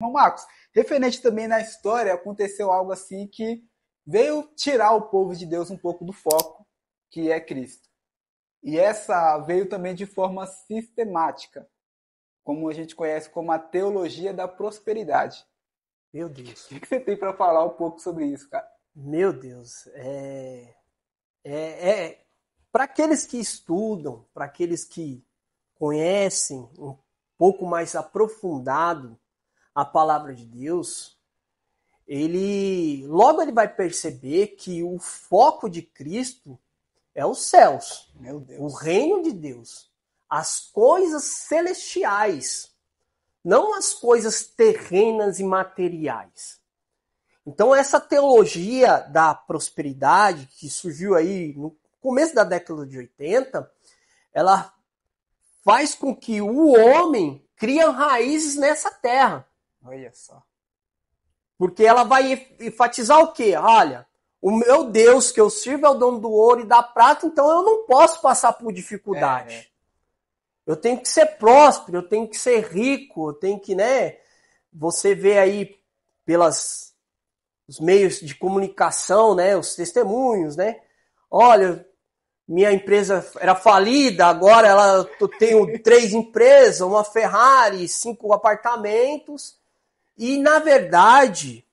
Irmão Marcos, referente também na história, aconteceu algo assim que veio tirar o povo de Deus um pouco do foco, que é Cristo. E essa veio também de forma sistemática, como a gente conhece como a teologia da prosperidade. Meu Deus. O que você tem para falar um pouco sobre isso, cara? Meu Deus. Para aqueles que estudam, para aqueles que conhecem um pouco mais aprofundado a palavra de Deus, ele vai perceber que o foco de Cristo é os céus, Meu Deus. o reino de Deus, as coisas celestiais, não as coisas terrenas e materiais. Então essa teologia da prosperidade que surgiu aí no começo da década de 80, ela faz com que o homem crie raízes nessa terra. Olha só. Porque ela vai enfatizar o quê? Olha, o meu Deus que eu sirvo é o dono do ouro e da prata, então eu não posso passar por dificuldade. Eu tenho que ser próspero, eu tenho que ser rico, eu tenho que, né? Você vê aí os meios de comunicação, né? Os testemunhos, né? Olha, minha empresa era falida, agora eu tenho 3 empresas, uma Ferrari, 5 apartamentos. E, na verdade,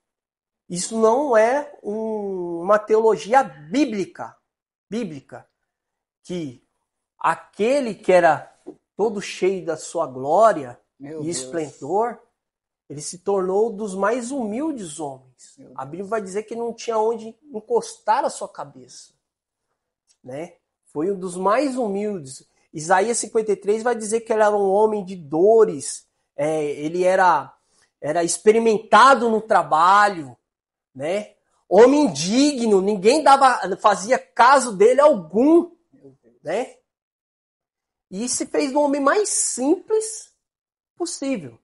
isso não é uma teologia bíblica, que aquele que era todo cheio da sua glória e esplendor, ele se tornou dos mais humildes homens. A Bíblia vai dizer que não tinha onde encostar a sua cabeça, né? Foi um dos mais humildes. Isaías 53 vai dizer que ele era um homem de dores, ele era experimentado no trabalho, né? Homem digno, ninguém fazia caso dele algum, né? E se fez do homem mais simples possível.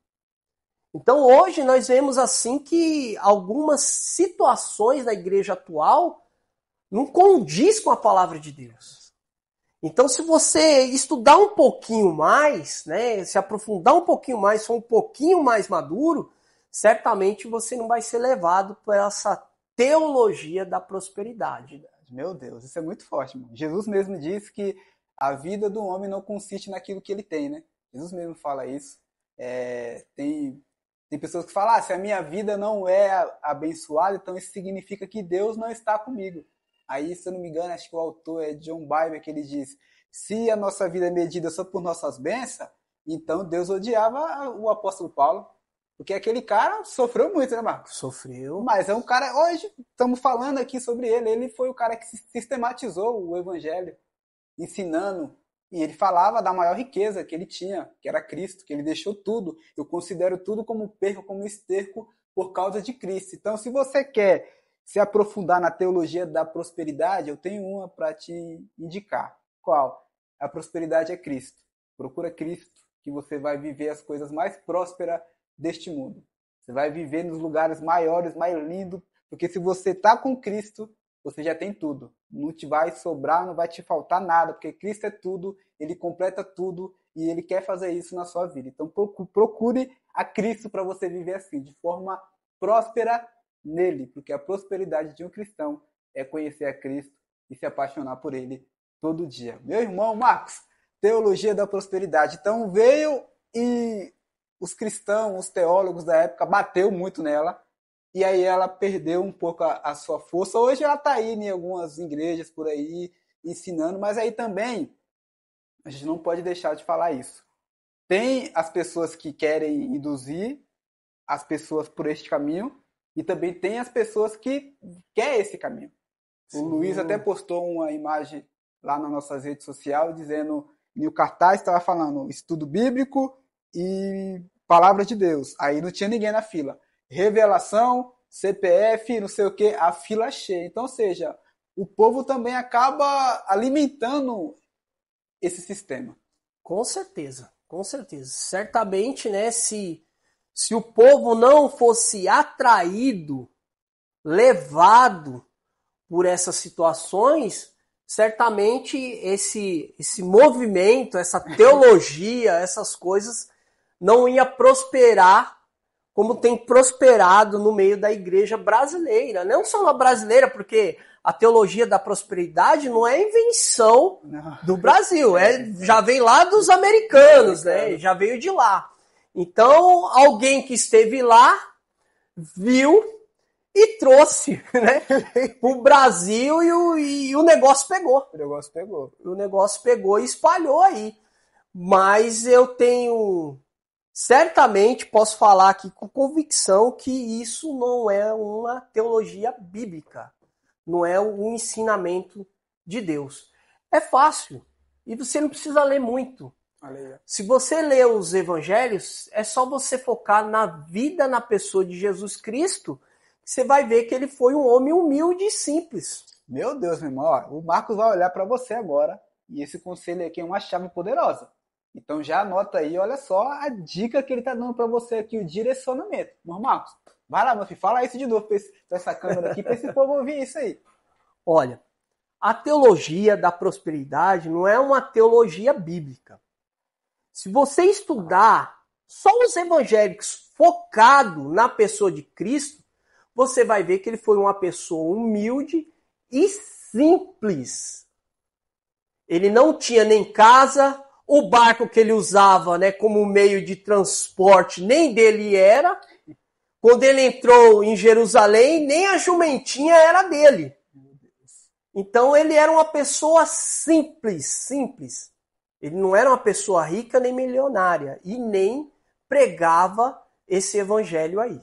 Então hoje nós vemos assim que algumas situações da igreja atual não condiz com a palavra de Deus. Então se você estudar um pouquinho mais, né, se aprofundar um pouquinho mais, for um pouquinho mais maduro, certamente você não vai ser levado por essa teologia da prosperidade. Meu Deus, isso é muito forte, mano. Jesus mesmo disse que a vida do homem não consiste naquilo que ele tem, né? Jesus mesmo fala isso. Tem pessoas que falam, se a minha vida não é abençoada, então isso significa que Deus não está comigo. Aí, se eu não me engano, acho que o autor é John Biber, que ele diz, se a nossa vida é medida só por nossas bênçãos, então Deus odiava o apóstolo Paulo. Porque aquele cara sofreu muito, né, Marcos? Sofreu. Mas é um cara, hoje estamos falando aqui sobre ele, ele foi o cara que sistematizou o evangelho, ensinando, e ele falava da maior riqueza que ele tinha, que era Cristo, que ele deixou tudo. Eu considero tudo como perco, como esterco, por causa de Cristo. Então, se você quer se aprofundar na teologia da prosperidade, eu tenho uma para te indicar. Qual? A prosperidade é Cristo. Procura Cristo, que você vai viver as coisas mais prósperas deste mundo. Você vai viver nos lugares maiores, mais lindos, porque se você está com Cristo, você já tem tudo. Não te vai sobrar, não vai te faltar nada, porque Cristo é tudo, Ele completa tudo e Ele quer fazer isso na sua vida. Então procure a Cristo para você viver assim, de forma próspera nele, porque a prosperidade de um cristão é conhecer a Cristo e se apaixonar por Ele todo dia. Meu irmão Marcos, teologia da prosperidade. Então veio e os cristãos, os teólogos da época bateu muito nela, e aí ela perdeu um pouco a sua força. Hoje ela está aí em algumas igrejas por aí, ensinando, mas aí também a gente não pode deixar de falar isso. Tem as pessoas que querem induzir as pessoas por este caminho, e também tem as pessoas que querem esse caminho. Sim. O Luiz até postou uma imagem lá nas nossas redes sociais, dizendo, no cartaz estava falando estudo bíblico e palavra de Deus. Aí não tinha ninguém na fila. Revelação, CPF, não sei o que, a fila cheia. Então, ou seja, o povo também acaba alimentando esse sistema. Com certeza, com certeza. Certamente, né, se o povo não fosse atraído, levado por essas situações, certamente esse movimento, essa teologia, essas coisas não ia prosperar como tem prosperado no meio da igreja brasileira. Não só na brasileira, porque a teologia da prosperidade não é invenção do Brasil, já vem lá dos americanos, né? Já veio de lá. Então, alguém que esteve lá, viu e trouxe, né, para o Brasil e o negócio pegou. O negócio pegou e espalhou aí. Mas eu tenho... Certamente posso falar aqui com convicção que isso não é uma teologia bíblica. Não é um ensinamento de Deus. É fácil. E você não precisa ler muito. Se você lê os evangelhos, é só você focar na vida, na pessoa de Jesus Cristo, você vai ver que ele foi um homem humilde e simples. Meu Deus, meu irmão. Ó, o Marcos vai olhar para você agora e esse conselho aqui é uma chave poderosa. Então já anota aí, olha só a dica que ele tá dando para você aqui, o direcionamento. Irmão Marcos, vai lá, meu filho, fala isso de novo para essa câmera aqui, para esse povo ouvir isso aí. Olha, a teologia da prosperidade não é uma teologia bíblica. Se você estudar só os evangélicos focado na pessoa de Cristo, você vai ver que ele foi uma pessoa humilde e simples. Ele não tinha nem casa, o barco que ele usava, né, como meio de transporte nem dele era. Quando ele entrou em Jerusalém, nem a jumentinha era dele. Então ele era uma pessoa simples. Ele não era uma pessoa rica nem milionária e nem pregava esse evangelho aí.